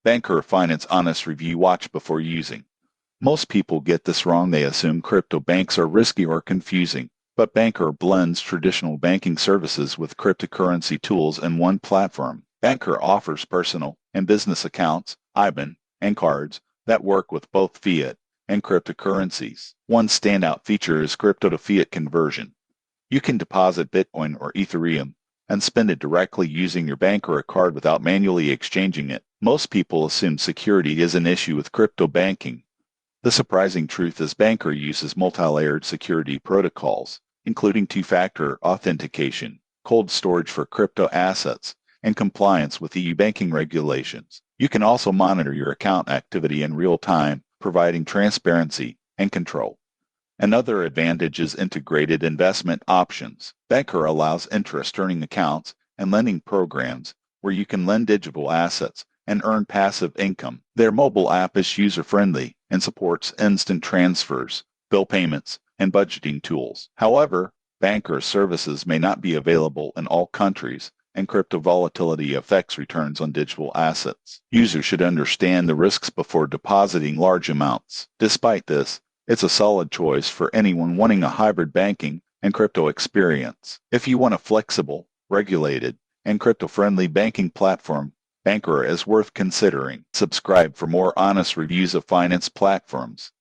Banker Finance Honest Review. Watch before using. Most people get this wrong. They assume crypto banks are risky or confusing, but Banker blends traditional banking services with cryptocurrency tools in one platform. Banker offers personal and business accounts, IBAN, and cards that work with both fiat and cryptocurrencies. One standout feature is crypto to fiat conversion. You can deposit Bitcoin or Ethereum and spend it directly using your bank or a card without manually exchanging it. Most people assume security is an issue with crypto banking. The surprising truth is Banker uses multi-layered security protocols, including two-factor authentication, cold storage for crypto assets, and compliance with EU banking regulations. You can also monitor your account activity in real time, providing transparency and control. Another advantage is integrated investment options. Banker allows interest-earning accounts and lending programs where you can lend digital assets and earn passive income. Their mobile app is user-friendly and supports instant transfers, bill payments, and budgeting tools. However, Banker services may not be available in all countries, and crypto volatility affects returns on digital assets. Users should understand the risks before depositing large amounts. Despite this, it's a solid choice for anyone wanting a hybrid banking and crypto experience. If you want a flexible, regulated, and crypto-friendly banking platform, Banker is worth considering. Subscribe for more honest reviews of finance platforms.